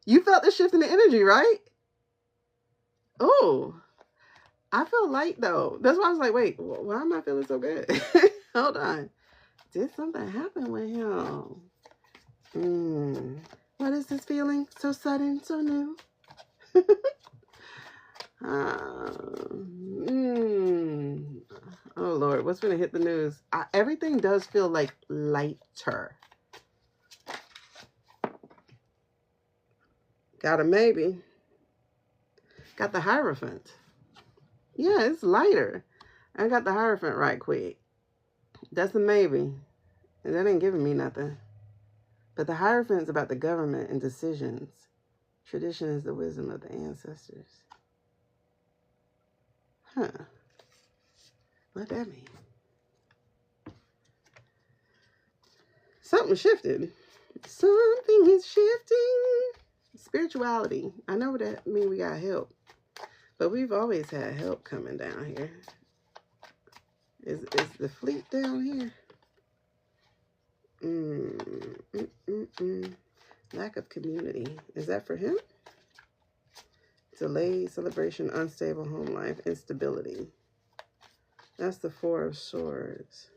You felt the shift in the energy, right? Oh, I feel light though. That's why I was like, wait, why am I feeling so good? Hold on. Did something happen with him? What is this feeling? So sudden, so new. Oh Lord, what's gonna hit the news? Everything does feel like lighter. Got a maybe. Got the Hierophant. Yeah, it's lighter. I got the Hierophant right quick. That's a maybe. And that ain't giving me nothing. But the Hierophant's about the government and decisions. Tradition is the wisdom of the ancestors. Huh. What that mean? Something shifted. Something is shifting. Spirituality. I know that means we got help. But we've always had help coming down here. Is the fleet down here? Lack of community. Is that for him? Delay, celebration, unstable home life, instability. That's the Four of Swords.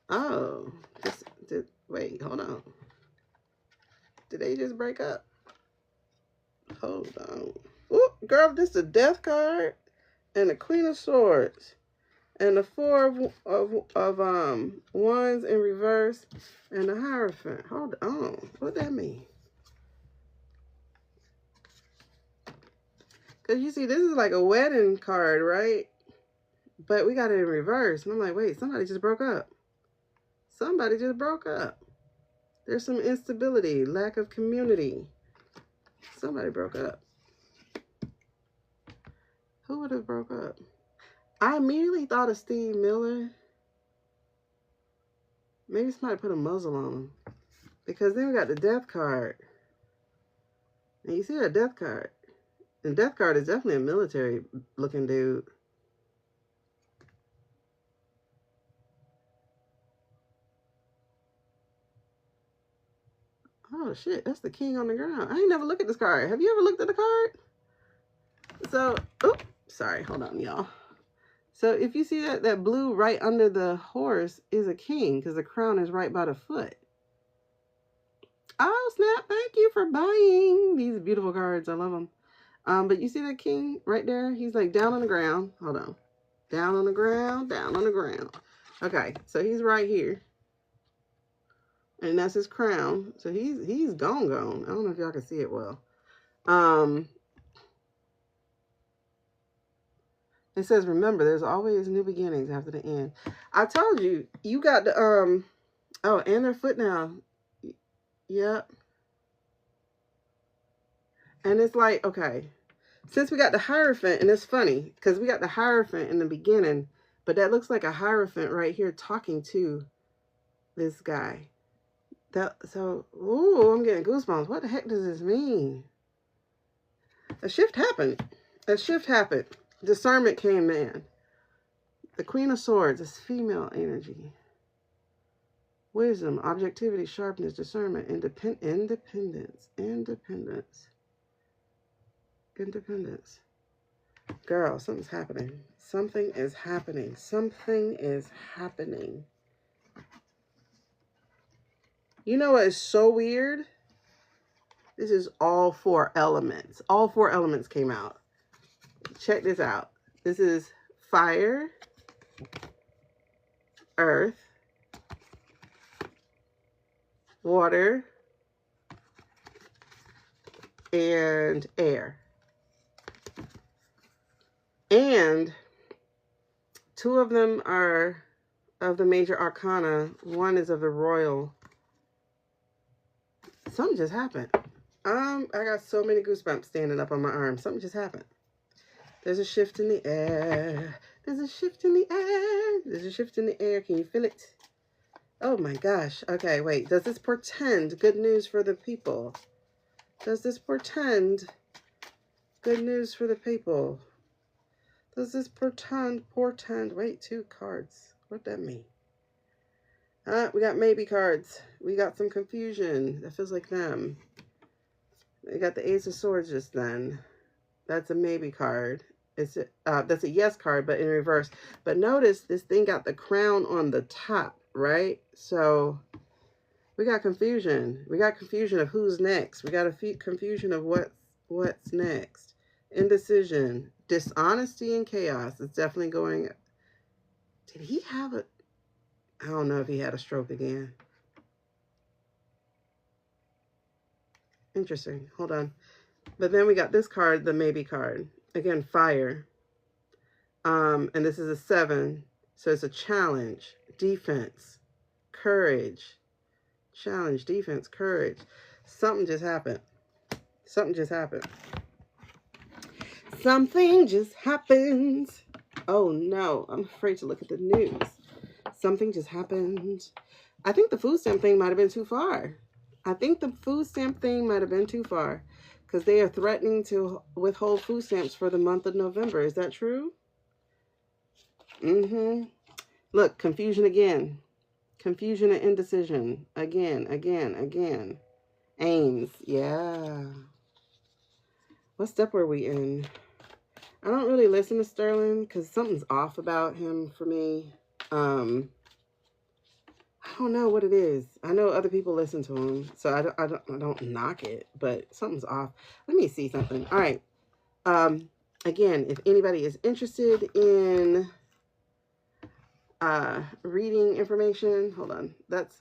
Oh, wait, hold on. Did they just break up? Hold on. Oh, girl, this is the Death card and the Queen of Swords and the Four of Wands in reverse and the Hierophant. Hold on. What that mean? Because you see, this is like a wedding card, right? But we got it in reverse. And I'm like, wait, somebody just broke up. Somebody just broke up. There's some instability, lack of community. Somebody broke up. Who would have broke up? I immediately thought of Steve Miller. Maybe somebody put a muzzle on him. Because then we got the Death card. And you see that Death card. And Death card is definitely a military looking dude. Oh shit, that's the King on the ground. I ain't never looked at this card. Have you ever looked at the card? So, oh, sorry, hold on, y'all. So if you see that blue right under the horse is a king because the crown is right by the foot. Oh snap, thank you for buying these beautiful cards. I love them. But you see that king right there? He's like down on the ground. Hold on. Down on the ground, down on the ground. Okay, so he's right here. And that's his crown. So he's gone. I don't know if y'all can see it well. It says, remember, there's always new beginnings after the end. I told you, you got the, oh, and their foot now. Yep. And it's like, okay, since we got the Hierophant, and it's funny, because we got the Hierophant in the beginning, but that looks like a Hierophant right here talking to this guy. So, ooh, I'm getting goosebumps. What the heck does this mean? A shift happened. A shift happened. Discernment came in. The Queen of Swords is female energy. Wisdom, objectivity, sharpness, discernment, independence. Girl, something's happening. Something is happening. Something is happening. You know what is so weird? This is all four elements. All four elements came out. Check this out. This is fire, earth, water, and air. And two of them are of the major arcana. One is of the royal. Something just happened. I got so many goosebumps standing up on my arm. Something just happened. There's a shift in the air. There's a shift in the air. There's a shift in the air. Can you feel it? Oh my gosh. Okay, wait. Does this portend good news for the people? Does this portend good news for the people? Does this portend, wait, two cards. What'd that mean? We got maybe cards. We got some confusion. That feels like them. They got the Ace of Swords just then. That's a maybe card. It's that's a yes card, but in reverse. But notice this thing got the crown on the top, right? So we got confusion. We got confusion of who's next. We got a confusion of what's next. Indecision, dishonesty, and chaos. It's definitely going. Did he have a? I don't know if he had a stroke again. Interesting. Hold on. But then we got this card, the maybe card. Again, fire. And this is a 7. So it's a challenge, defense, courage. Challenge, defense, courage. Something just happened. Something just happened. Something just happened. Oh no, I'm afraid to look at the news. Something just happened. I think the food stamp thing might have been too far. I think the food stamp thing might have been too far because they are threatening to withhold food stamps for the month of November. Is that true? Mm-hmm. Look, confusion again. Confusion and indecision. Again. Aims. Yeah. What step were we in? I don't really listen to Sterling because something's off about him for me. I don't know what it is. I know other people listen to him, so I don't knock it, but something's off. Let me see something. All right. Again, if anybody is interested in reading information, hold on.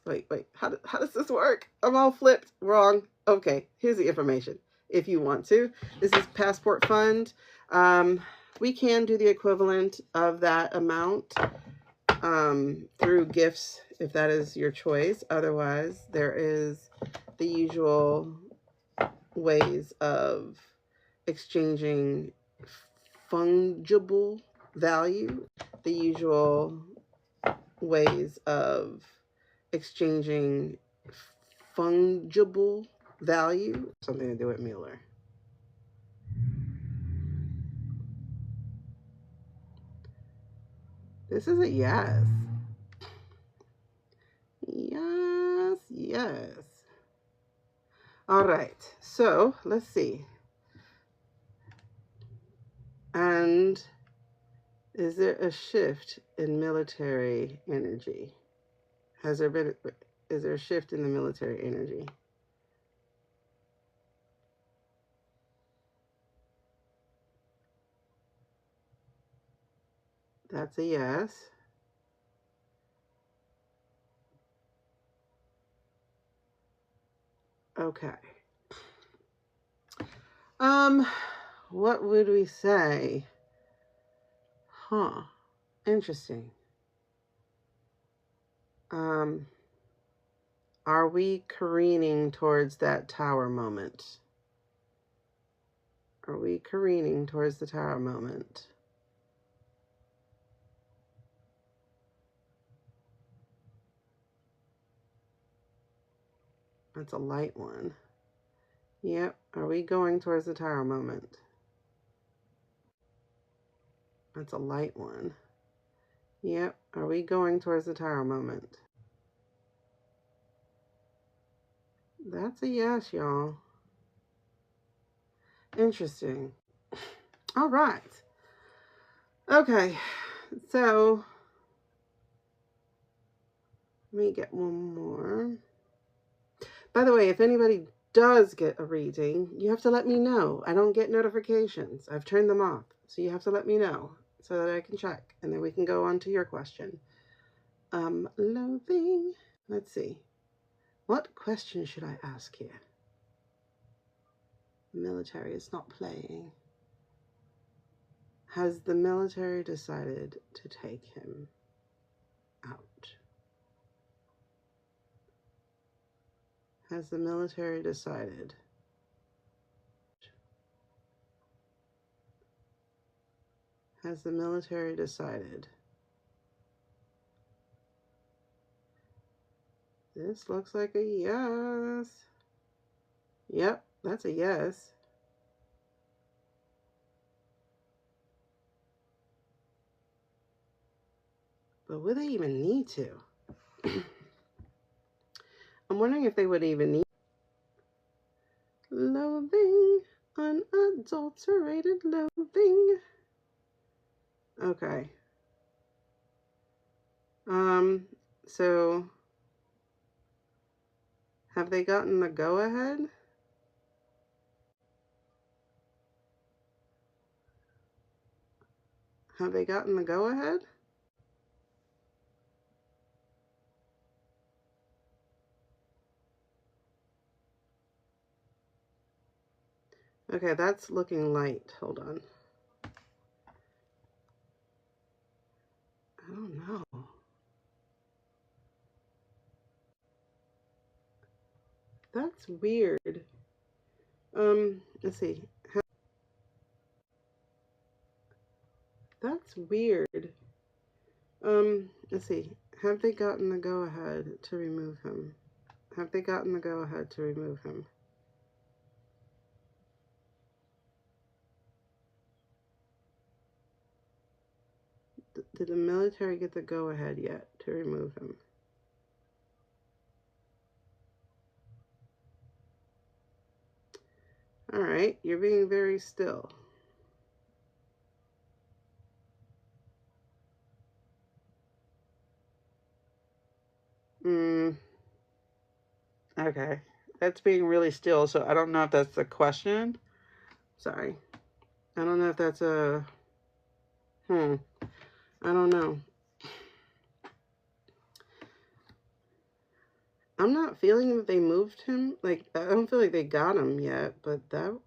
Wait. How does this work? I'm all flipped. Wrong. Okay, here's the information. If you want to, this is Passport Fund. We can do the equivalent of that amount through gifts, if that is your choice. Otherwise, there is the usual ways of exchanging fungible value, the usual ways of exchanging fungible value. Something to do with Mueller. This is a yes. Yes. All right, so let's see. And is there a shift in military energy? Is there a shift in the military energy? That's a yes. Okay. What would we say? Huh. Interesting. Are we careening towards that tower moment? Are we careening towards the tower moment? That's a light one. Yep. Are we going towards the tower moment? That's a light one. Yep. Are we going towards the tower moment? That's a yes, y'all. Interesting. All right. Okay. So, let me get one more. By the way, if anybody does get a reading, you have to let me know. I don't get notifications. I've turned them off. So you have to let me know so that I can check. And then we can go on to your question. Loathing. Let's see. What question should I ask here? The military is not playing. Has the military decided to take him out? Has the military decided? Has the military decided? This looks like a yes. Yep, that's a yes. But would they even need to? I'm wondering if they would even need. Loathing. Unadulterated loathing. Okay. So have they gotten the go-ahead? Have they gotten the go-ahead? Okay, that's looking light. Hold on. I don't know. That's weird. Let's see. That's weird. Let's see. Have they gotten the go-ahead to remove him? Have they gotten the go-ahead to remove him? Did the military get the go-ahead yet to remove him? All right, you're being very still. Okay, that's being really still, so I don't know if that's the question. Sorry. I don't know if that's a... I don't know. I'm not feeling that they moved him. Like, I don't feel like they got him yet, but that...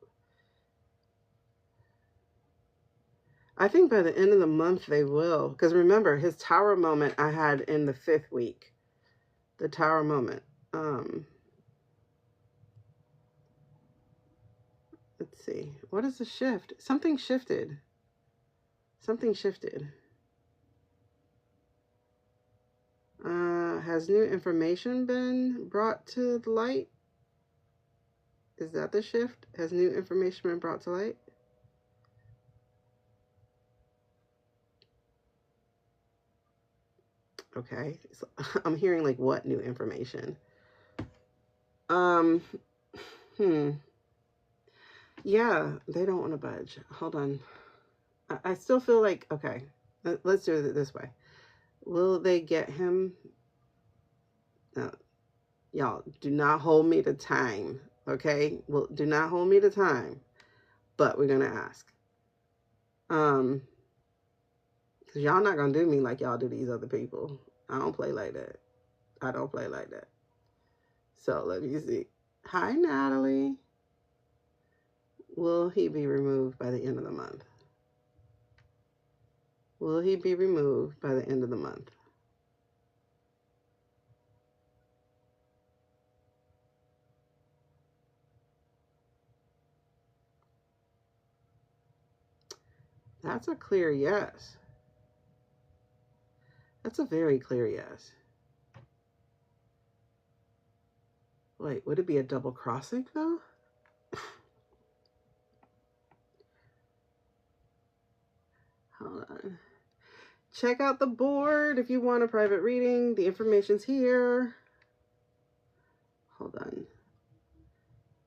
I think by the end of the month they will. Because remember, his tower moment I had in the 5th week. The tower moment. Let's see. What is the shift? Something shifted. Something shifted. Has new information been brought to the light? Is that the shift? Has new information been brought to light? Okay. So I'm hearing like what new information? Yeah, they don't want to budge. Hold on. I still feel like, okay, let's do it this way. Will they get him? No, y'all, do not hold me to time, okay? Well, do not hold me to time, but we're going to ask. Because y'all not going to do me like y'all do these other people. I don't play like that. I don't play like that. So let me see. Hi, Natalie. Will he be removed by the end of the month? Will he be removed by the end of the month? That's a clear yes. That's a very clear yes. Wait, would it be a double crossing though? Hold on. Check out the board if you want a private reading. The information's here. Hold on.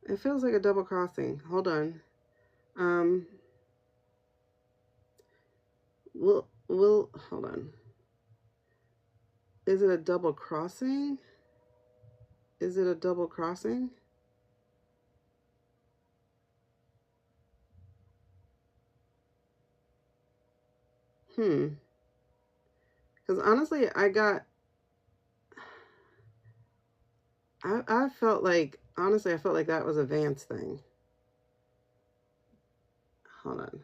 It feels like a double crossing. Hold on. We'll hold on. Is it a double crossing? Is it a double crossing? Because honestly, I felt like, honestly, I felt like that was a Vance thing. Hold on.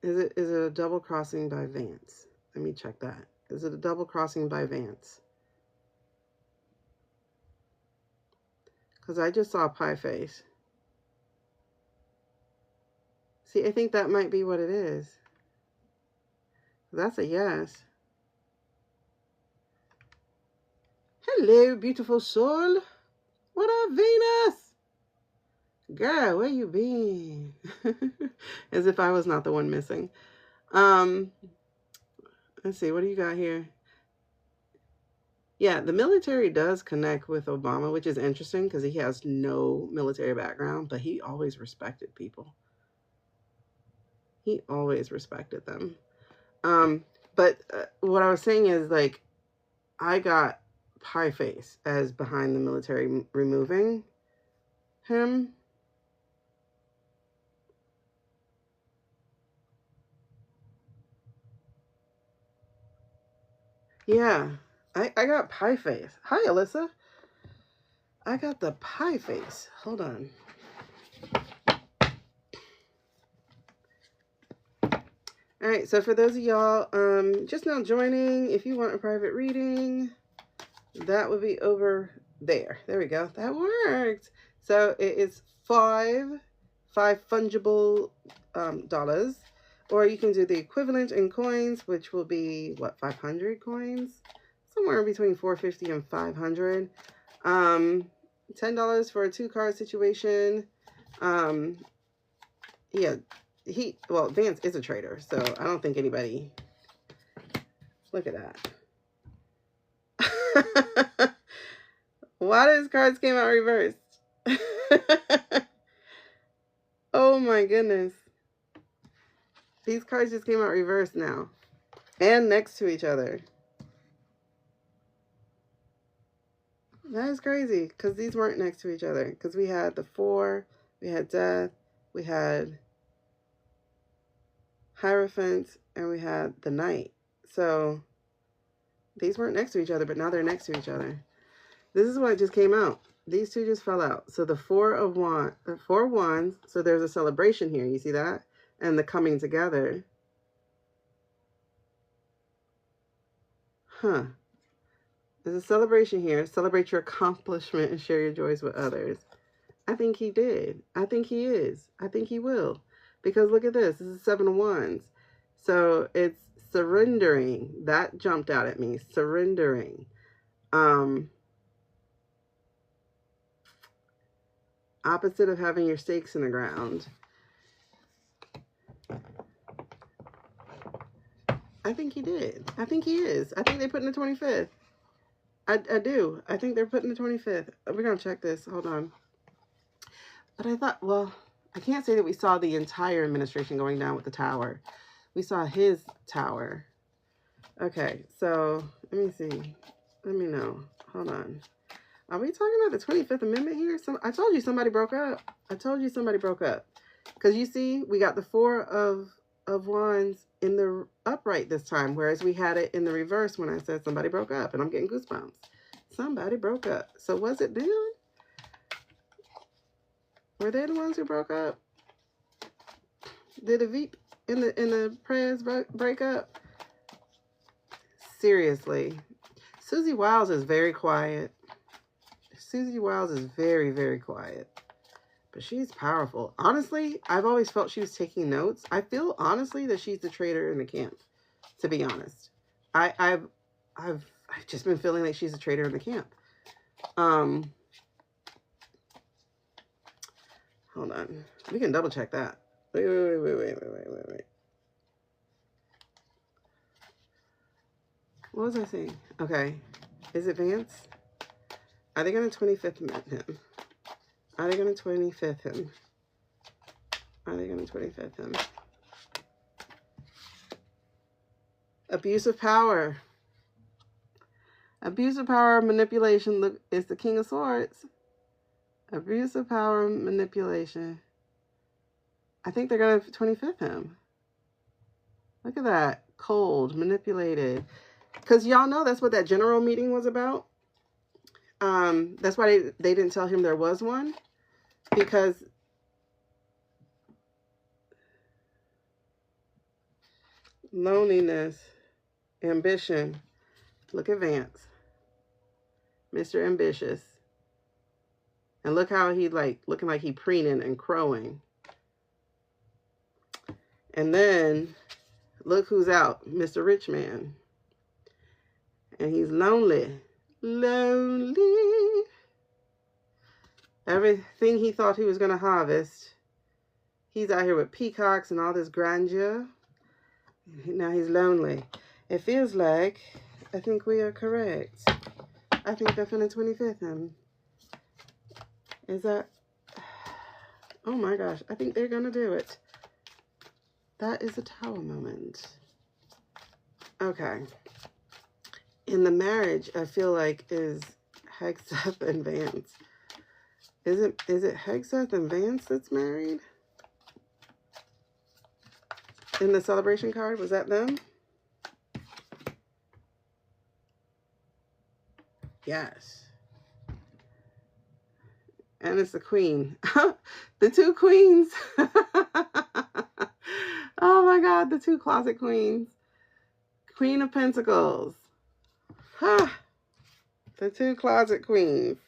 Is it a double crossing by Vance? Let me check that. Is it a double crossing by Vance? Because I just saw Pie Face. See, I think that might be what it is. That's a yes. Hello, beautiful soul. What up, Venus? Girl, where you been? As if I was not the one missing. Let's see, what do you got here? Yeah, the military does connect with Obama, which is interesting because he has no military background, but he always respected people. He always respected them. But what I was saying is, like, I got Pie Face as behind the military removing him. Yeah, I got Pie Face. Hi, Alyssa. I got the Pie Face. Hold on. All right, so for those of y'all just now joining, if you want a private reading, that would be over there. There we go. That worked. So it is five fungible dollars, or you can do the equivalent in coins, which will be what, 500 coins, somewhere between 450 and 500. $10 for a 2-card situation. Yeah. Well, Vance is a trader, so I don't think anybody, look at that. Why does cards came out reversed? Oh my goodness. These cards just came out reversed now. And next to each other. That is crazy, because these weren't next to each other. Because we had the 4, we had Death, we had Hierophant, and we had the Knight. So these weren't next to each other, but now they're next to each other. This is what just came out. These two just fell out. So the 4 of Wands. So there's a celebration here. You see that? And the coming together. Huh. There's a celebration here. Celebrate your accomplishment and share your joys with others. I think he did. I think he is. I think he will. Because look at this. This is 7 of Wands. So it's surrendering. That jumped out at me. Surrendering. Opposite of having your stakes in the ground. I think he did. I think he is. I think they put in the 25th. I do. I think they're putting the 25th. We're going to check this. Hold on. But I thought, well, I can't say that we saw the entire administration going down with the tower. We saw his tower. Okay, so let me see. Let me know. Hold on. Are we talking about the 25th Amendment here? I told you somebody broke up. I told you somebody broke up. Because you see, we got the 4 of Wands in the upright this time, whereas we had it in the reverse when I said somebody broke up, and I'm getting goosebumps. Somebody broke up. So was it them? Were they the ones who broke up? Did the Veep in the prayers break up? Seriously. Susie Wiles is very quiet. Susie Wiles is very, very quiet. But she's powerful. Honestly, I've always felt she was taking notes. I feel, honestly, that she's the traitor in the camp, to be honest. I've just been feeling like she's a traitor in the camp. Hold on. We can double check that. Wait. What was I saying? Okay. Is it Vance? Are they going to 25th him? Are they going to 25th him? Are they going to 25th him? Abuse of power. Abuse of power, manipulation. Look, it's the King of Swords. Abuse of power, manipulation. I think they're going to 25th him. Look at that. Cold, manipulated. Because y'all know that's what that general meeting was about. That's why they didn't tell him there was one. Because loneliness, ambition. Look at Vance. Mr. Ambitious. And look how he looking like he preening and crowing. And then look who's out, Mr. Rich Man. And he's lonely. Lonely. Everything he thought he was going to harvest, he's out here with peacocks and all this grandeur. Now he's lonely. It feels like, I think we are correct. I think they're finna 25th him. Is that... Oh my gosh. I think they're gonna do it. That is a tower moment. Okay. In the marriage, I feel like is Hegseth and Vance. Is it Hegseth and Vance that's married? In the celebration card, was that them? Yes. And it's the queen. The two queens. Oh my God, the two closet queens. Queen of Pentacles. Huh. The two closet queens.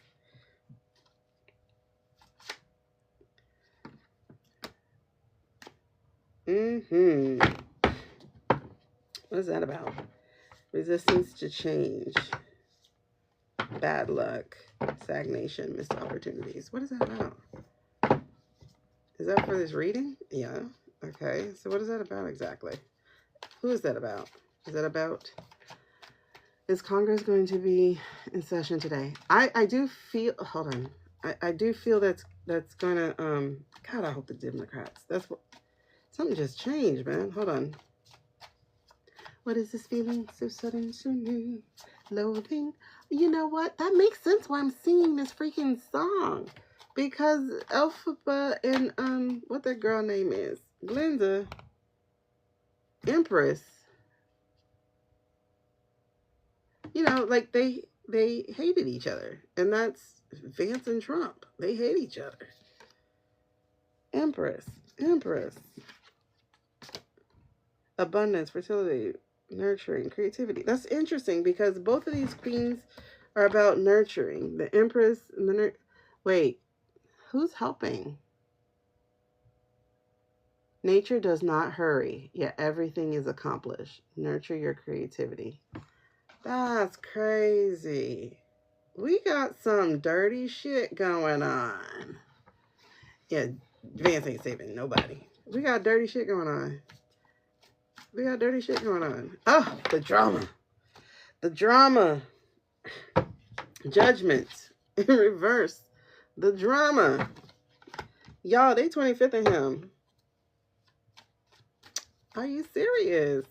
What is that about? Resistance to change. Bad luck. Stagnation. Missed opportunities. What is that about? Is that for this reading? Yeah. Okay. So what is that about exactly? Who is that about? Is that about... Is Congress going to be in session today? I do feel... Hold on. I do feel that's going to... God, I hope the Democrats... That's what... Something just changed, man. Hold on. What is this feeling? So sudden, so new. Loathing. You know what? That makes sense why I'm singing this freaking song. Because Elphaba and, what that girl name is? Glenda. Empress. You know, like they hated each other. And that's Vance and Trump. They hate each other. Empress. Abundance, fertility, nurturing, creativity. That's interesting because both of these queens are about nurturing. The Empress and the wait, who's helping? Nature does not hurry, yet everything is accomplished. Nurture your creativity. That's crazy. We got some dirty shit going on. Yeah, Vance ain't saving nobody. We got dirty shit going on. Oh, the drama. Judgment in reverse. The drama. Y'all, they 25th of him. Are you serious?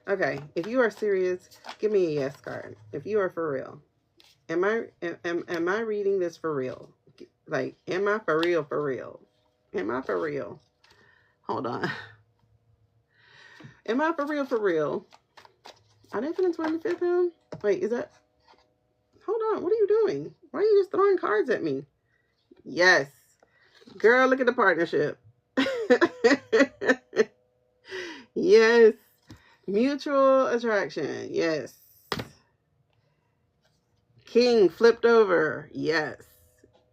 Okay, if you are serious, give me a yes card. If you are for real. Am I reading this for real? Like, am I for real? Am I for real? Hold on. Am I for real? Are they finna 25th him? Wait, is that... Hold on, what are you doing? Why are you just throwing cards at me? Yes. Girl, look at the partnership. Yes. Mutual attraction. Yes. King flipped over. Yes.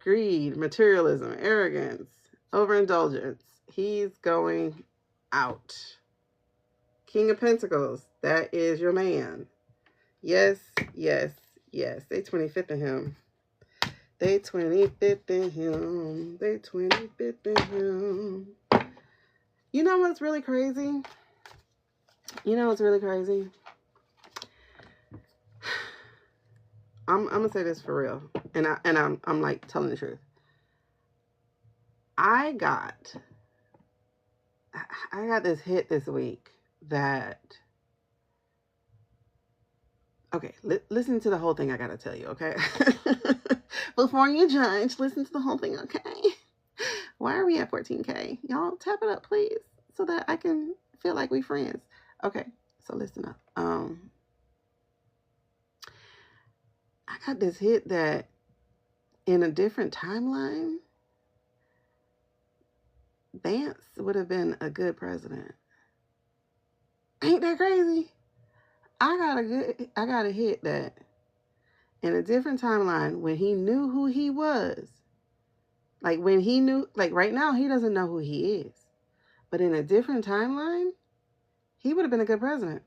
Greed, materialism, arrogance, overindulgence. He's going out. King of Pentacles. That is your man. Yes. They 25th of him. They 25th of him. You know what's really crazy? I'm gonna say this for real, and I'm like telling the truth. I got this hit this week that. Okay, listen to the whole thing I gotta tell you, okay? Before you judge, listen to the whole thing, okay? Why are we at 14K? Y'all tap it up, please, so that I can feel like we friends. Okay, so listen up. I got this hit that in a different timeline, Vance would have been a good president. Ain't that crazy? I got a hit that in a different timeline, when he knew who he was, like right now, he doesn't know who he is, but in a different timeline, he would have been a good president.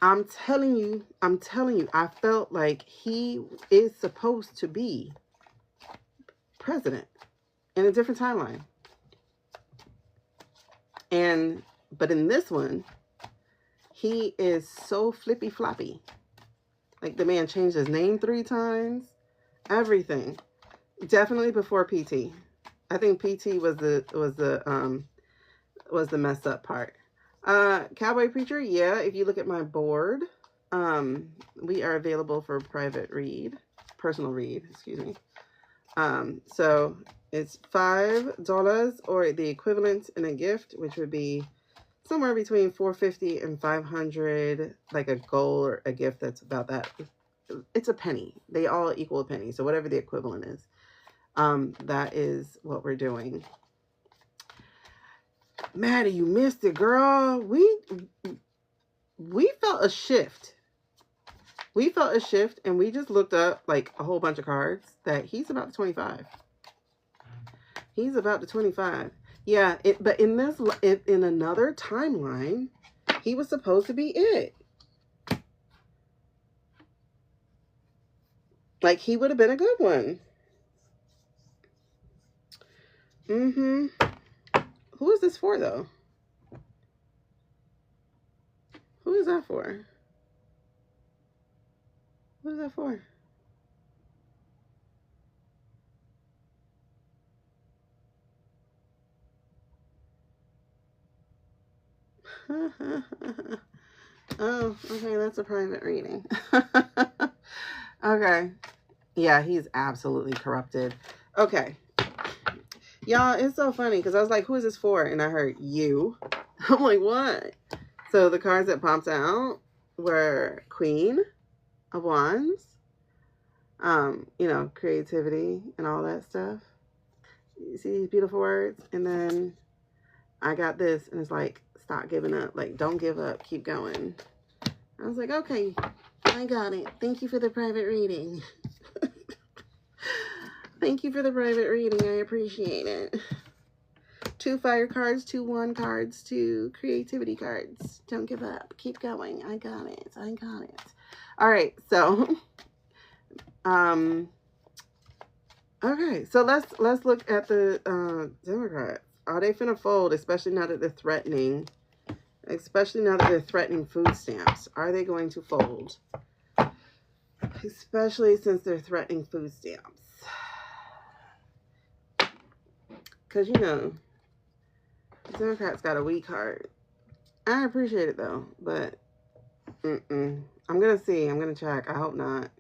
I'm telling you, I felt like he is supposed to be president in a different timeline. But in this one, he is so flippy floppy. Like, the man changed his name 3 times. Everything. Definitely before PT. I think PT was the messed up part. Cowboy Preacher, yeah, if you look at my board, we are available for private read, personal read, excuse me. So it's $5 or the equivalent in a gift, which would be somewhere between $4.50 and $500, like a goal or a gift that's about that. It's a penny. They all equal a penny. So whatever the equivalent is, that is what we're doing. Maddie, you missed it, girl. We felt a shift. We felt a shift, and we just looked up like a whole bunch of cards that he's about to 25. He's about to 25. Yeah, but in another timeline, he was supposed to be it. Like, he would have been a good one. Mm-hmm. Who is this for, though? Who is that for? What is that for? Oh, okay, that's a private reading. Okay. Yeah, he's absolutely corrupted. Okay. Y'all, it's so funny because I was like, who is this for? And I heard you. I'm like, what? So the cards that popped out were Queen of Wands, you know, creativity and all that stuff. You see these beautiful words? And then I got this, and it's like, stop giving up. Like, don't give up. Keep going. I was like, okay, I got it. Thank you for the private reading. Thank you for the private reading. I appreciate it. 2 fire cards, 2 wand cards, 2 creativity cards. Don't give up. Keep going. I got it. I got it. All right. So, okay. So let's look at the Democrats. Are they finna fold, especially now that they're threatening? Especially now that they're threatening food stamps. Are they going to fold? Especially since they're threatening food stamps. Because, you know, the Democrats got a weak heart. I appreciate it, though. But, I'm going to see. I'm going to check. I hope not.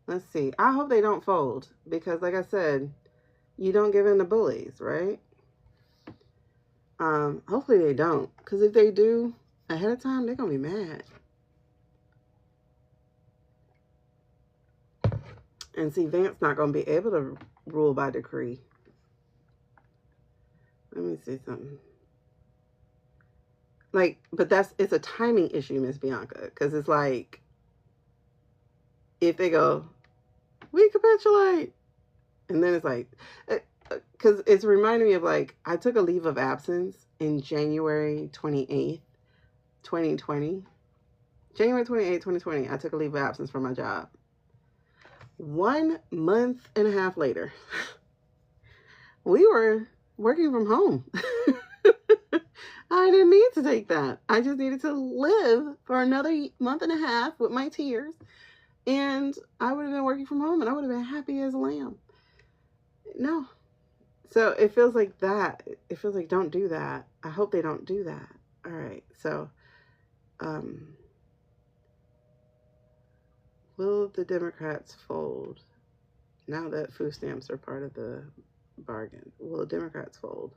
Let's see. I hope they don't fold. Because, like I said, you don't give in to bullies, right? Hopefully they don't. Because if they do, ahead of time, they're going to be mad. And see, Vance not going to be able to rule by decree. Let me see something. Like, but it's a timing issue, Miss Bianca. Because it's like, if they go, we capitulate. And then it's like, because it's reminding me of like, I took a leave of absence in January 28th, 2020. January 28th, 2020, I took a leave of absence from my job. 1 month and a half later, we were working from home. I didn't need to take that. I just needed to live for another month and a half with my tears. And I would have been working from home and I would have been happy as a lamb. No. So it feels like that. It feels like don't do that. I hope they don't do that. All right. So, will the Democrats fold now that food stamps are part of the bargain? Will the Democrats fold?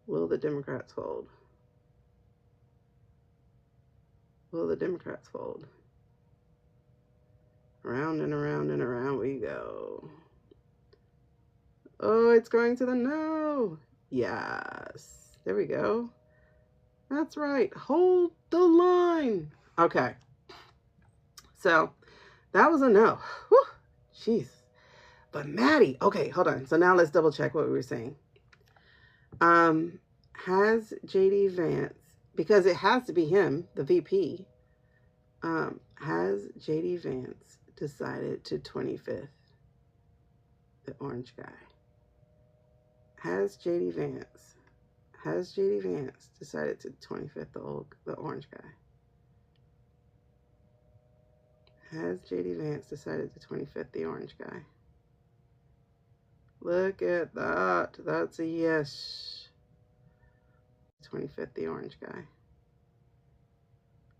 Will the Democrats fold? Will the Democrats fold? Around and around and around we go. Oh, it's going to the no. Yes. There we go. That's right. Hold the line. Okay. So that was a no. Whew. Jeez. But Maddie, okay, hold on. So now let's double check what we were saying. Has JD Vance, because it has to be him, the VP, has JD Vance decided to 25th the orange guy? Has JD Vance decided to 25th the orange guy? Has JD Vance decided the 25th, the orange guy? Look at that. That's a yes. 25th, the orange guy.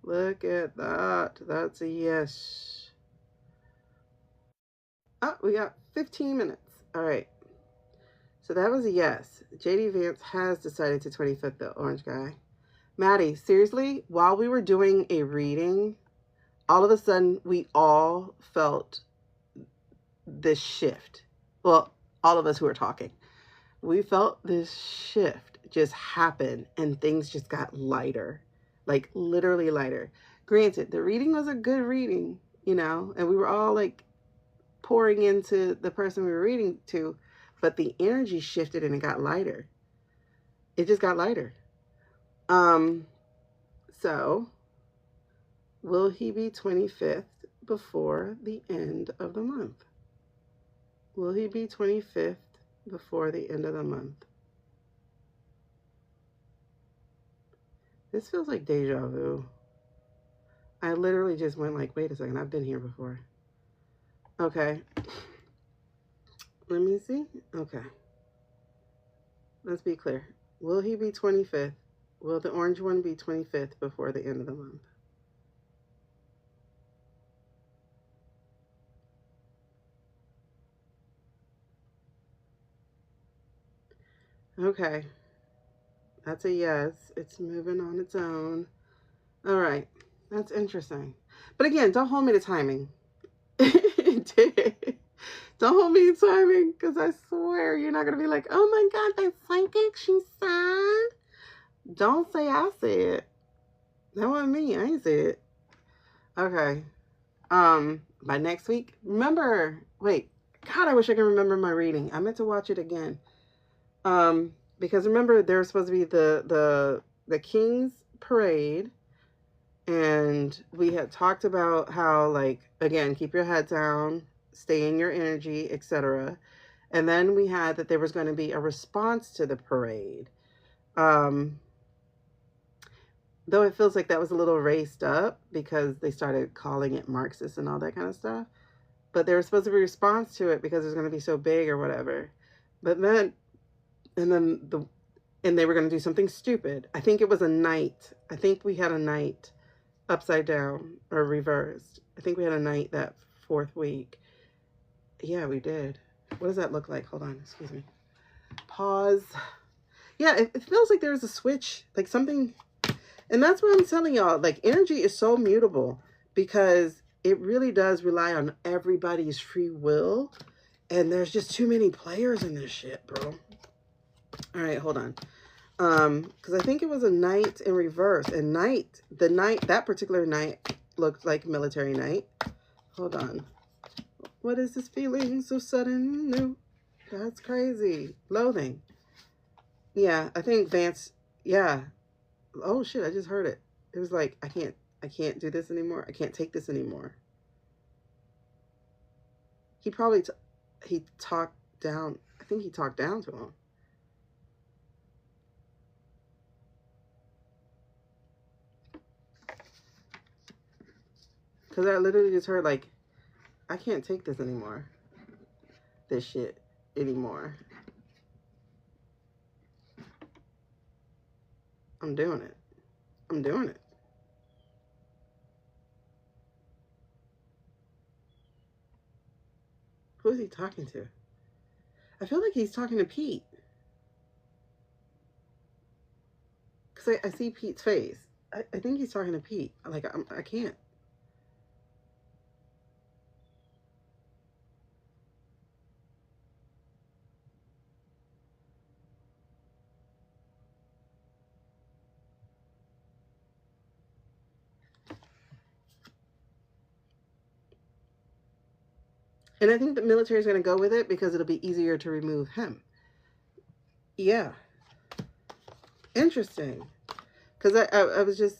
Look at that. That's a yes. Oh, we got 15 minutes. All right. So that was a yes. JD Vance has decided to 25th, the orange guy. Maddie, seriously, while we were doing a reading, all of a sudden we all felt this shift. Well, all of us who are talking, we felt this shift just happen and things just got lighter, like literally lighter. Granted, the reading was a good reading, you know, and we were all like pouring into the person we were reading to, but the energy shifted and it got lighter. It just got lighter. So will he be 25th before the end of the month? Will he be 25th before the end of the month? This feels like deja vu. I literally just went like, wait a second, I've been here before. Okay. Let me see. Okay. Let's be clear. Will he be 25th? Will the orange one be 25th before the end of the month? Okay. That's a yes. It's moving on its own. All right. That's interesting. But again, don't hold me to timing. Don't hold me to timing, because I swear you're not going to be like, oh my God, that's psychic. She signed. Don't say I said. That wasn't me. I ain't said it. Okay. By next week. Remember, wait. God, I wish I could remember my reading. I meant to watch it again. Because remember, there was supposed to be the King's Parade, and we had talked about how, like, again, keep your head down, stay in your energy, etc. And then we had that there was going to be a response to the parade. Though it feels like that was a little raised up because they started calling it Marxist and all that kind of stuff. But there was supposed to be a response to it because it was going to be so big or whatever. But then, and they were going to do something stupid. I think it was a night. I think we had a night upside down or reversed. I think we had a night that 4th week. Yeah, we did. What does that look like? Hold on. Excuse me. Pause. Yeah, it feels like there's a switch, like something. And that's what I'm telling y'all. Like, energy is so mutable because it really does rely on everybody's free will. And there's just too many players in this shit, bro. All right, hold on. Because I think it was a night in reverse. And that particular night looked like military night. Hold on. What is this feeling so sudden and new? That's crazy. Loathing. Yeah, I think Vance, yeah. Oh shit, I just heard it. It was like, I can't do this anymore. I can't take this anymore. He probably, he talked down, I think he talked down to him. Because I literally just heard like, I can't take this anymore. This shit anymore. I'm doing it. I'm doing it. Who is he talking to? I feel like he's talking to Pete. Because I see Pete's face. I think he's talking to Pete. Like, I can't. And I think the military is going to go with it because it'll be easier to remove him. Yeah. Interesting. Because I was just,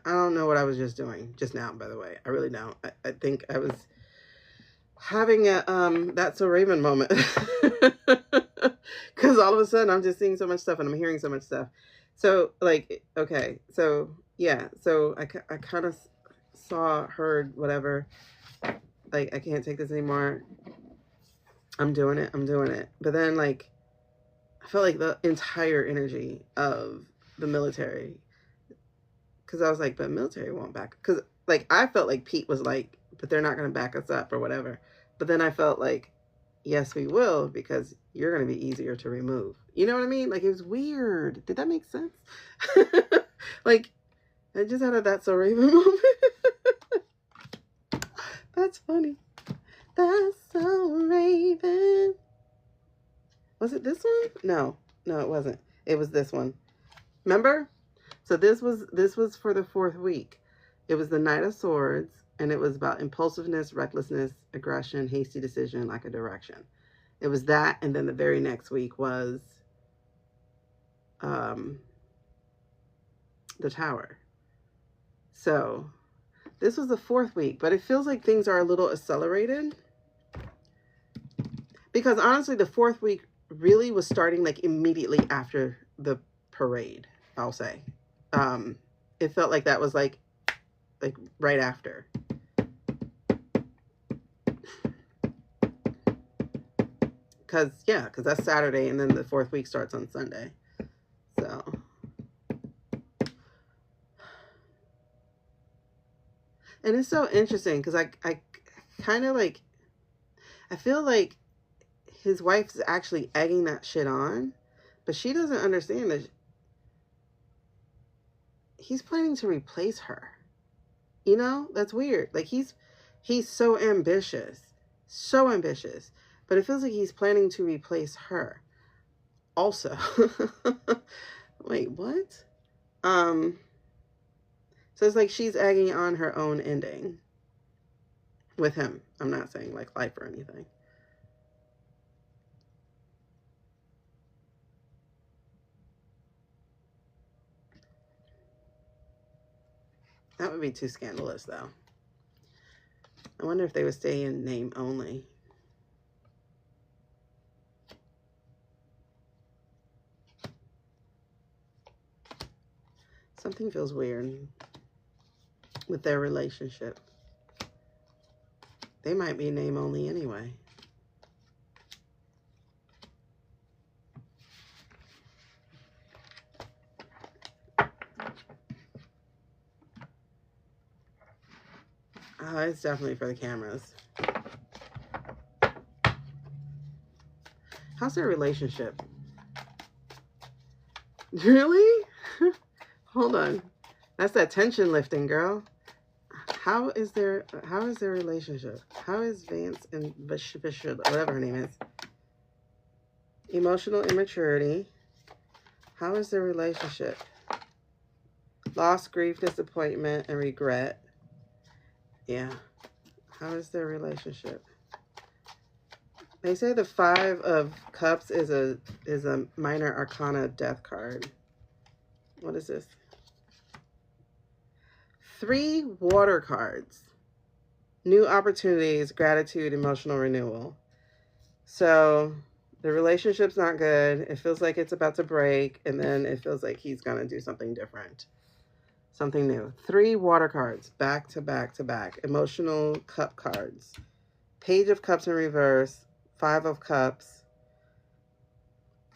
I don't know what I was just doing just now, by the way. I really don't. I think I was having a, That's So Raven moment. Because all of a sudden I'm just seeing so much stuff and I'm hearing so much stuff. So, like, okay. So, yeah. So I kind of, saw, heard, whatever, like, I can't take this anymore. I'm doing it. I'm doing it. But then, like, I felt like the entire energy of the military, because I was like, but military won't back, because, like, I felt like Pete was like, but they're not going to back us up or whatever. But then I felt like, yes, we will, because you're going to be easier to remove. You know what I mean? Like, it was weird. Did that make sense? Like, I just had a That's So Raven moment. That's funny. That's so Raven. Was it this one? No, it wasn't. It was this one. Remember? So this was for the 4th week. It was the Knight of Swords, and it was about impulsiveness, recklessness, aggression, hasty decision, lack of direction. It was that, and then the very next week was the Tower. So this was the 4th week, but it feels like things are a little accelerated. Because honestly, the 4th week really was starting like immediately after the parade, I'll say. It felt like that was like right after. Because that's Saturday, and then the 4th week starts on Sunday. So. And it's so interesting because I kind of like, I feel like his wife's actually egging that shit on, but she doesn't understand that he's planning to replace her. You know, that's weird. Like, he's so ambitious, but it feels like he's planning to replace her also. Wait, what? So it's like she's egging on her own ending with him. I'm not saying like life or anything. That would be too scandalous, though. I wonder if they would stay in name only. Something feels weird with their relationship. They might be name only anyway. Oh, it's definitely for the cameras. How's their relationship? Really? Hold on. That's that tension lifting, girl. How is their relationship? How is Vance and whatever her name is? Emotional immaturity. How is their relationship? Loss, grief, disappointment, and regret. Yeah. How is their relationship? They say the 5 of Cups is a minor arcana death card. What is this? 3 water cards. New opportunities, gratitude, emotional renewal. So the relationship's not good. It feels like it's about to break, and then it feels like he's going to do something different. Something new. 3 water cards, back to back to back. Emotional cup cards. Page of Cups in reverse. 5 of Cups.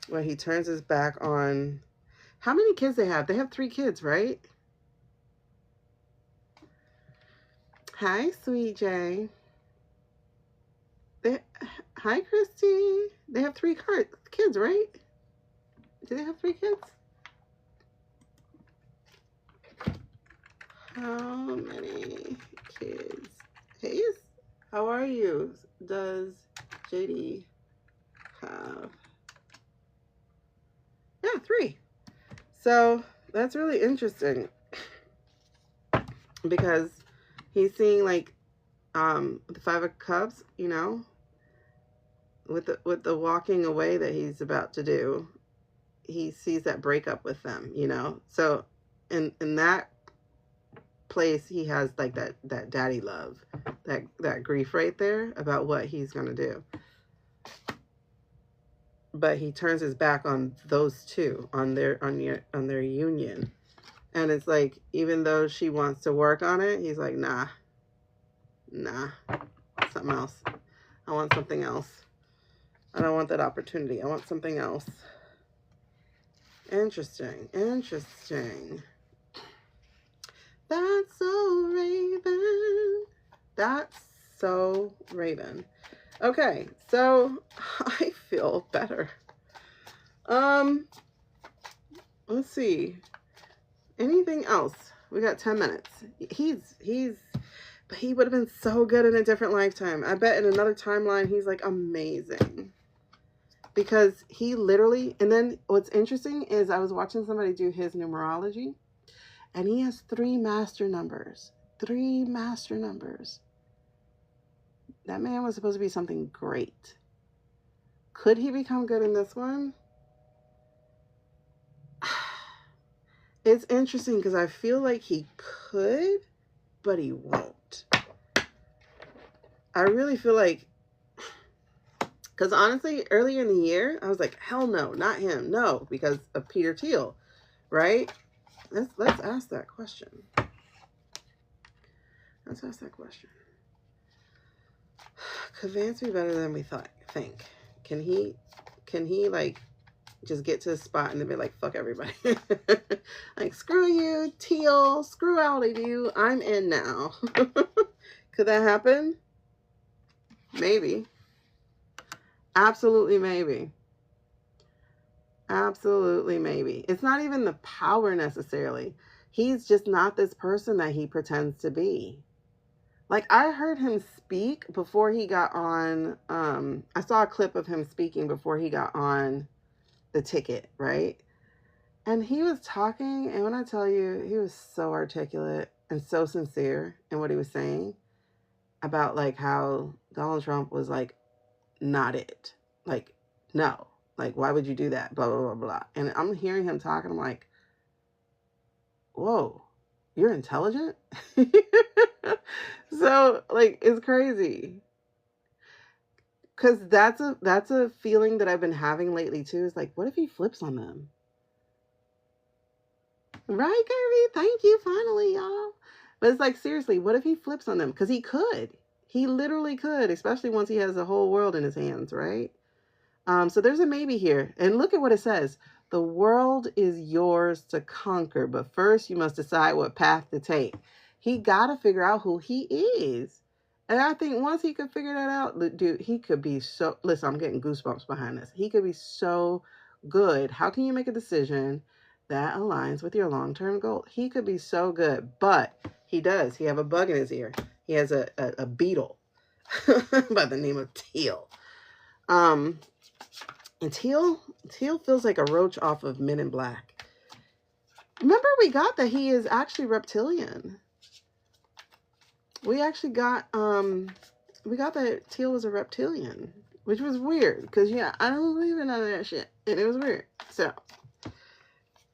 Where he turns his back on... How many kids they have? They have 3 kids, right? Hi, Sweet Jay. Hi, Christy. They have 3 kids, right? Do they have 3 kids? How many kids? Hey, how are you? Does JD have? Yeah, 3. So that's really interesting because he's seeing like the 5 of Cups, you know, with the walking away that he's about to do. He sees that breakup with them, you know. So in that place, he has like that daddy love, that grief right there about what he's gonna do. But he turns his back on those 2, on their union, And it's like, even though she wants to work on it, he's like, nah, something else. I want something else. I don't want that opportunity. I want something else. Interesting. That's so Raven. That's so Raven. Okay, so I feel better. Let's see. Anything else? We got 10 minutes. He would have been so good in a different lifetime. I bet in another timeline, he's like amazing. Because he literally, and then what's interesting is I was watching somebody do his numerology, and he has 3 master numbers. 3 master numbers. That man was supposed to be something great. Could he become good in this one? It's interesting because I feel like he could, but he won't. I really feel like, because honestly, earlier in the year, I was like, hell no, not him. No, because of Peter Thiel, right? Let's ask that question. Let's ask that question. Could Vance be better than we think? Can he like just get to the spot and then be like, fuck everybody? Like, screw you, Teal, screw all of you, I'm in now. Could that happen? Maybe. Absolutely maybe. Absolutely maybe. It's not even the power necessarily. He's just not this person that he pretends to be. Like, I heard him speak before he got on, I saw a clip of him speaking before he got on the ticket, right? And he was talking, and when I tell you, he was so articulate and so sincere in what he was saying about, like, how Donald Trump was, like, not it. Like, no. Like, why would you do that? Blah, blah, blah, blah. And I'm hearing him talk, and I'm like, whoa, you're intelligent? So, like, it's crazy. Because that's a feeling that I've been having lately, too. Is like, what if he flips on them? Right, Kirby? Thank you, finally, y'all. But it's like, seriously, what if he flips on them? Because he could. He literally could, especially once he has the whole world in his hands, right? So there's a maybe here. And look at what it says. The world is yours to conquer, but first you must decide what path to take. He got to figure out who he is. And I think once he could figure that out, dude, he could be so... Listen, I'm getting goosebumps behind this. He could be so good. How can you make a decision that aligns with your long-term goal? He could be so good, but he does. He have a bug in his ear. He has a beetle by the name of Teal. And Teal feels like a roach off of Men in Black. Remember, we got that he is actually reptilian. We actually got that Teal was a reptilian, which was weird because, yeah, I don't believe in none of that shit, and it was weird. So,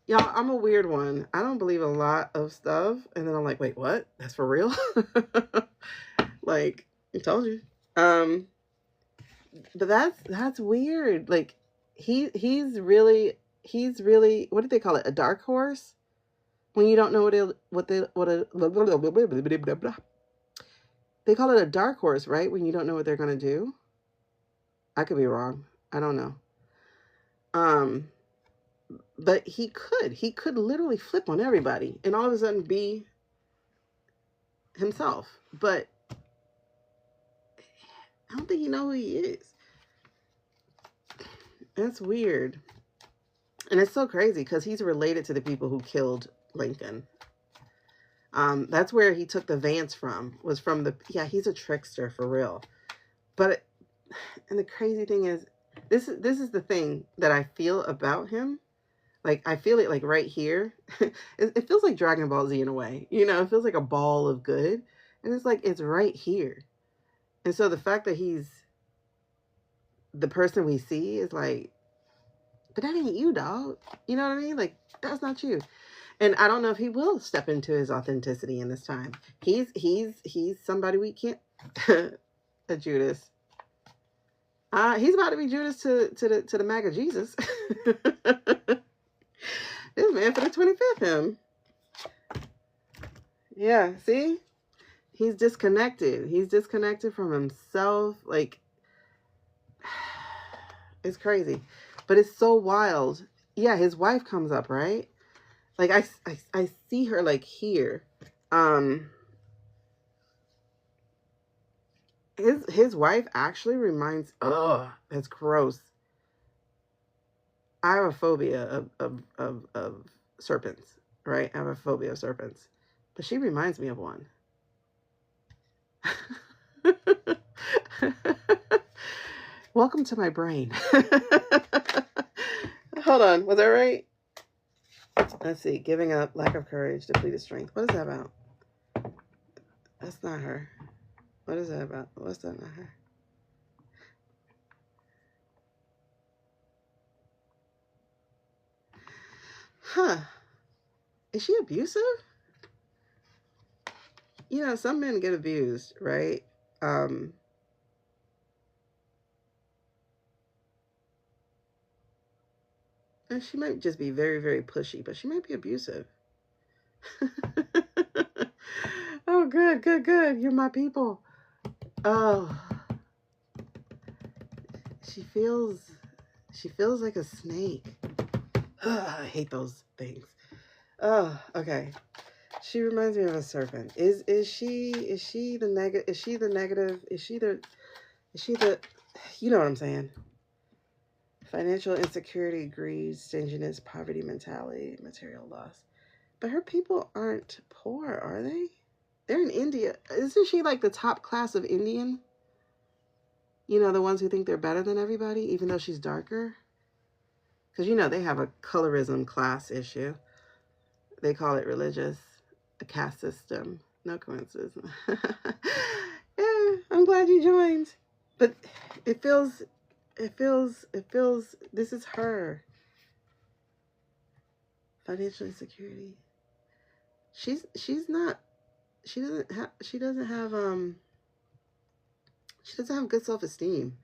y'all, I'm a weird one. I don't believe a lot of stuff, and then I'm like, wait, what? That's for real? Like, I told you. But that's weird. Like, he's really, what did they call it? A dark horse? When you don't know they call it a dark horse, right? When you don't know what they're gonna do. I could be wrong. I don't know. But he could literally flip on everybody and all of a sudden be himself. But I don't think you know who he is. That's weird. And it's so crazy because he's related to the people who killed Lincoln. That's where he took the Vance from. Was from the... Yeah, he's a trickster for real. But... And the crazy thing is... This is the thing that I feel about him. Like, I feel it, like, right here. It feels like Dragon Ball Z in a way. You know, it feels like a ball of good. And it's like, it's right here. And so the fact that he's the person we see is like, but that ain't you, dog. You know what I mean? Like, that's not you. And I don't know if he will step into his authenticity in this time. He's somebody we can't... a Judas. He's about to be Judas to the MAGA Jesus. This man for the 25th him. Yeah, see? He's disconnected. He's disconnected from himself. Like, it's crazy. But it's so wild. Yeah, his wife comes up, right? Like, I see her, like, here. His wife actually reminds... Ugh, that's gross. I have a phobia of serpents, right? I have a phobia of serpents. But she reminds me of one. Welcome to my brain. Hold on, was that right? Let's see. Giving up, lack of courage, depleted strength. What is that about? That's not her. What is that about? What's that not her? Huh. Is she abusive? You know, some men get abused, right? And she might just be very, very pushy, but she might be abusive. Oh, good, good, good. You're my people. Oh. She feels like a snake. Ugh, I hate those things. Oh, okay. She reminds me of a serpent. Is she the negative? Is she the negative? Is she the you know what I'm saying? Financial insecurity, greed, stinginess, poverty mentality, material loss. But her people aren't poor, are they? They're in India. Isn't she like the top class of Indian? You know, the ones who think they're better than everybody, even though she's darker? Because, you know, they have a colorism class issue. They call it religious, a caste system. No coincidence. Yeah, I'm glad you joined. But it feels, this is her. Financial insecurity. She's not, she doesn't have good self-esteem.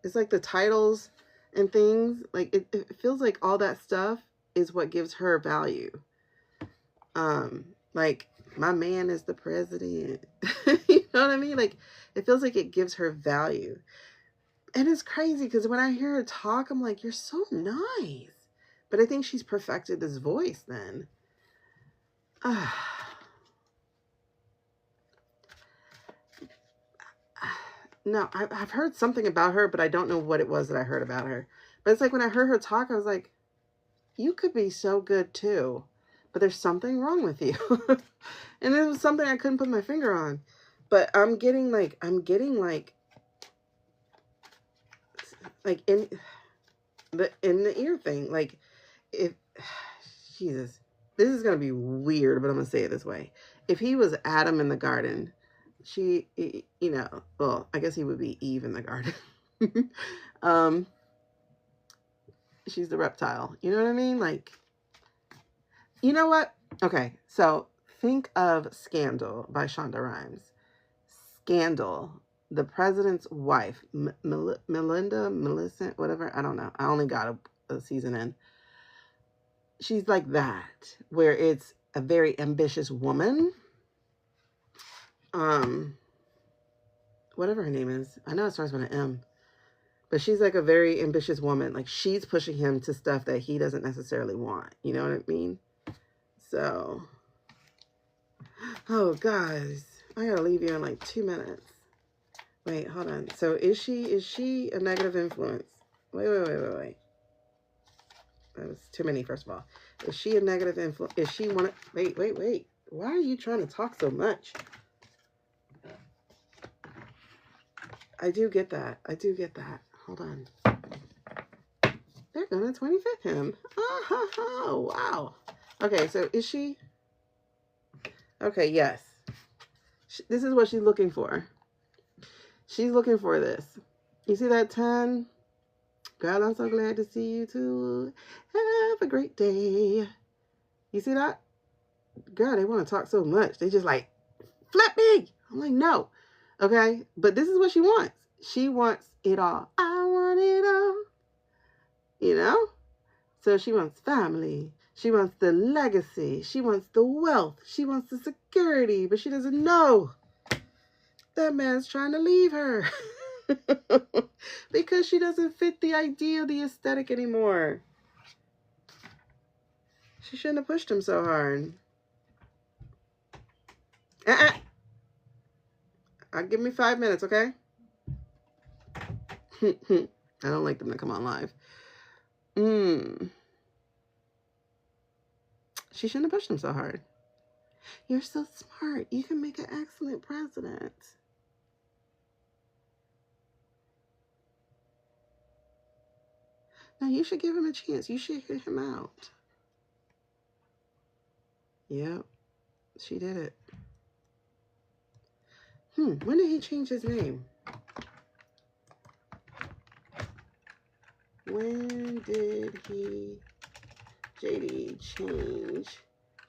It's like the titles and things, like it feels like all that stuff is what gives her value. Like, my man is the president. You know what I mean? Like, it feels like it gives her value. And it's crazy because when I hear her talk, I'm like, you're so nice. But I think she's perfected this voice then. No, I've heard something about her, but I don't know what it was that I heard about her. But it's like when I heard her talk, I was like, you could be so good too, but there's something wrong with you. And it was something I couldn't put my finger on. But I'm getting like in the ear thing. Like, if Jesus, this is gonna be weird, but I'm gonna say it this way. If he was Adam in the garden, she, you know, well, I guess he would be Eve in the garden. She's the reptile. You know what I mean? Like, you know what? Okay, so think of Scandal by Shonda Rhimes. Scandal, the president's wife, Millicent, whatever. I don't know. I only got a season in. She's like that, where it's a very ambitious woman. Whatever her name is. I know it starts with an M. But she's like a very ambitious woman. Like, she's pushing him to stuff that he doesn't necessarily want. You know what I mean? So, oh, guys. I gotta leave you in like 2 minutes. Wait, hold on. So, is she a negative influence? Wait. That was too many, first of all. Is she a negative influence? Is she one of... Wait. Why are you trying to talk so much? I do get that. Hold on. They're gonna 25th him. Oh, wow. Okay, so is she... Okay, yes. This is what she's looking for. She's looking for this. You see that 10? God, I'm so glad to see you too. Have a great day. You see that? Girl, they want to talk so much. They just like, flip me. I'm like, no. Okay? But this is what she wants. She wants it all. I want it all. You know? So she wants family. She wants the legacy. She wants the wealth. She wants the security, but she doesn't know that man's trying to leave her because she doesn't fit the ideal, the aesthetic anymore. She shouldn't have pushed him so hard. I'll give me 5 minutes, okay? I don't like them to come on live. She shouldn't have pushed him so hard. You're so smart. You can make an excellent president. Now, you should give him a chance. You should hear him out. Yep, she did it. When did he change his name? When did JD change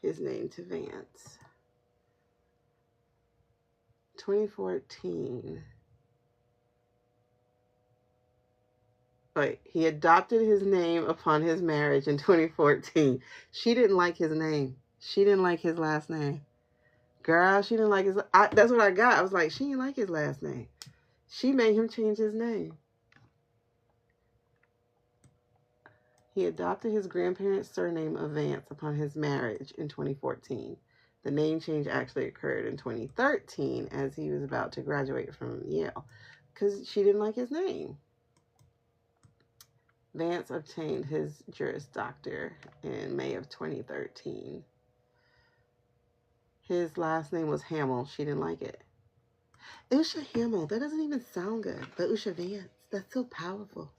his name to Vance? 2014. Wait, he adopted his name upon his marriage in 2014. She didn't like his name. She didn't like his last name. Girl, she didn't like his... that's what I got. I was like, she didn't like his last name. She made him change his name. He adopted his grandparents' surname of Vance upon his marriage in 2014. The name change actually occurred in 2013 as he was about to graduate from Yale because she didn't like his name. Vance obtained his Juris Doctor in May of 2013. His last name was Hamill. She didn't like it. Usha Hamill. That doesn't even sound good. But Usha Vance. That's so powerful.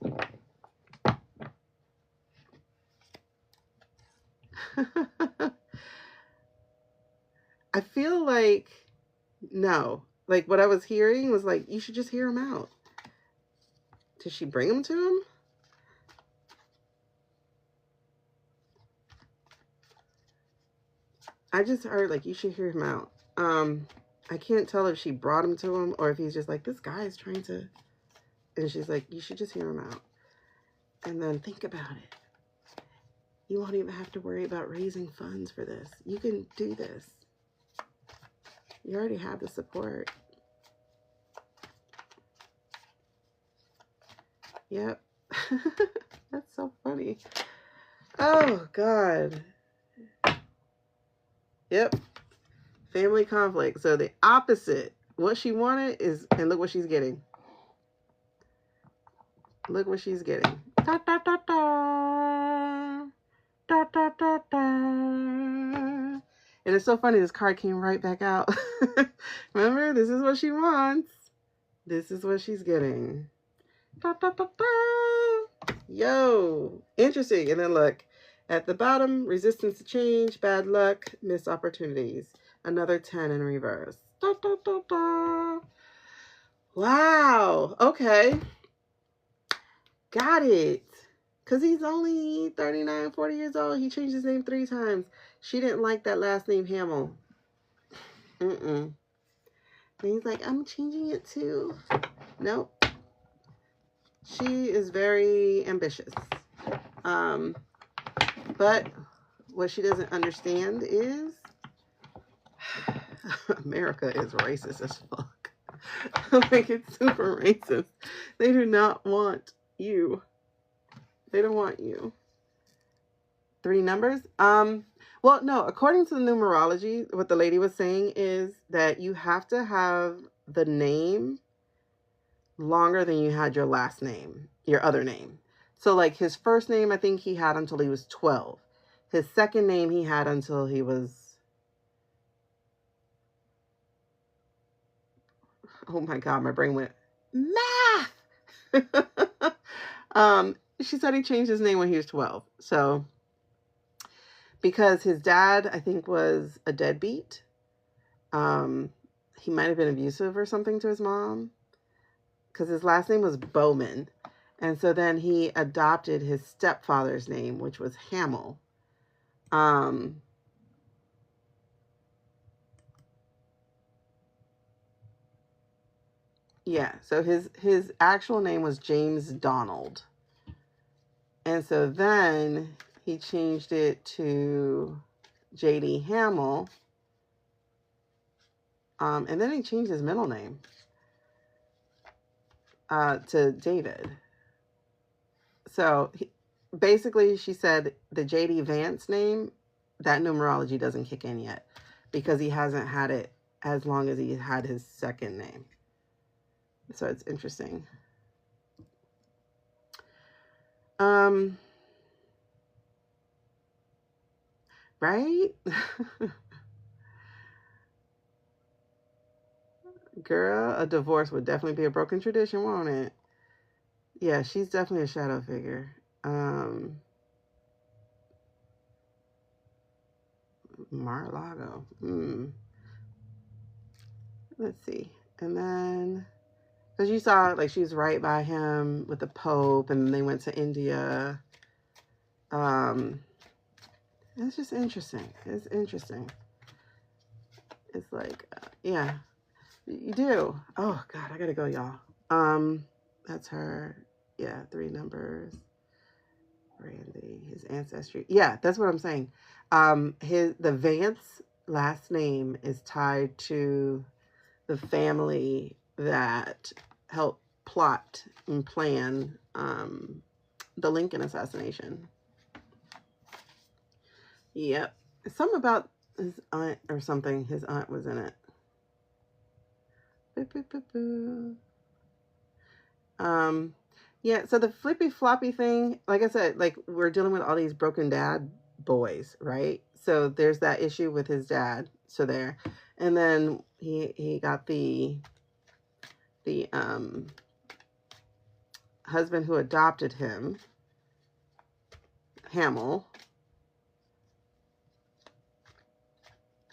I feel like, no. Like, what I was hearing was like, you should just hear him out. Did she bring him to him? I just heard, like, you should hear him out. I can't tell if she brought him to him or if he's just like, this guy is trying to... And she's like, you should just hear him out. And then think about it. You won't even have to worry about raising funds for this. You can do this. You already have the support. Yep. That's so funny. Oh, God. Yep. Family conflict. So the opposite. What she wanted is, and look what she's getting. Look what she's getting. Da, da, da, da. Da, da, da, da. And it's so funny. This card came right back out. Remember, this is what she wants. This is what she's getting. Da, da, da, da. Yo. Interesting. And then look. At the bottom, resistance to change, bad luck, missed opportunities. Another 10 in reverse. Da, da, da, da. Wow. Okay. Got it. Because he's only 39, 40 years old. He changed his name 3 times. She didn't like that last name, Hamill. And he's like, I'm changing it too. Nope. She is very ambitious. But what she doesn't understand is America is racist as fuck. Like, it's super racist. They do not want you. They don't want you. 3 numbers? Well, no, according to the numerology, what the lady was saying is that you have to have the name longer than you had your last name, your other name. So, like, his first name, I think he had until he was 12. His second name, he had until he was... Oh, my God, my brain went, math! She said he changed his name when he was 12. So, because his dad, I think, was a deadbeat. He might have been abusive or something to his mom. Because his last name was Bowman. And so then he adopted his stepfather's name, which was Hamill. Yeah, so his actual name was James Donald. And so then he changed it to JD Hamill. And then he changed his middle name to David. So basically, she said the JD Vance name, that numerology doesn't kick in yet because he hasn't had it as long as he had his second name. So it's interesting. Right? Girl, a divorce would definitely be a broken tradition, won't it? Yeah, she's definitely a shadow figure. Mar-a-Lago. Let's see. And then, because you saw, like, she's right by him with the Pope, and then they went to India. It's just interesting. It's interesting. It's like, yeah, you do. Oh, God, I gotta go, y'all. That's her. Yeah, 3 numbers. Randy, his ancestry. Yeah, that's what I'm saying. The Vance last name is tied to the family that helped plot and plan the Lincoln assassination. Yep. Something about his aunt or something. His aunt was in it. Yeah, so the flippy floppy thing, like I said, like we're dealing with all these broken dad boys, right? So there's that issue with his dad. So there. And then he got the husband who adopted him, Hamill.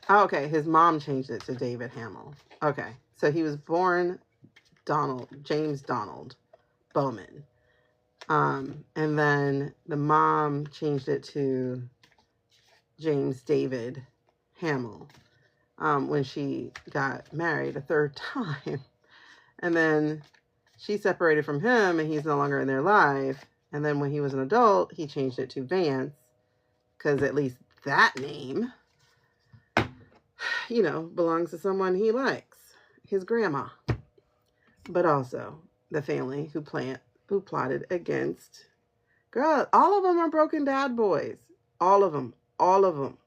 Oh, okay, his mom changed it to David Hamill. Okay, so he was born James Donald Bowman. And then the mom changed it to James David Hamill when she got married a 3rd time. And then she separated from him and he's no longer in their life. And then when he was an adult, he changed it to Vance because at least that name, you know, belongs to someone he likes, his grandma. But also the family who plotted against. Girl, all of them are broken dad boys. All of them. All of them.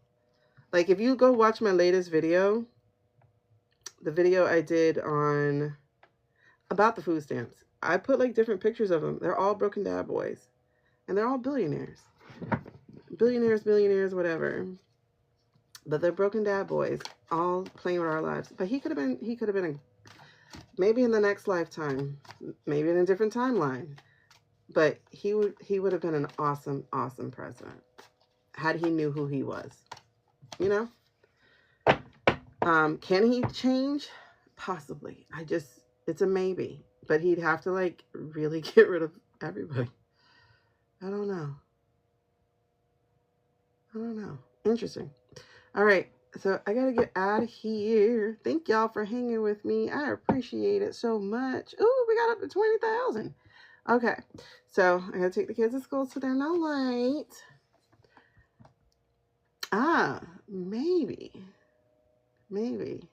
Like, if you go watch my latest video, the video I did about the food stamps, I put, like, different pictures of them. They're all broken dad boys. And they're all billionaires. Billionaires, whatever. But they're broken dad boys, all playing with our lives. But he could have been maybe in the next lifetime, maybe in a different timeline. But he would have been an awesome, awesome president had he knew who he was. You know? Can he change? Possibly. It's a maybe. But he'd have to, like, really get rid of everybody. I don't know. Interesting. All right. So I got to get out of here. Thank y'all for hanging with me. I appreciate it so much. Ooh, we got up to 20,000. Okay. So I got to take the kids to school so they're not late. Maybe.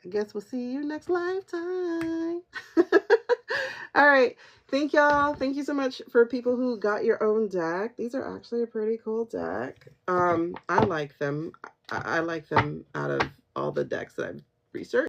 I guess we'll see you next lifetime. All right. Thank y'all. Thank you so much for people who got your own deck. These are actually a pretty cool deck. I like them. I like them out of all the decks that I've researched.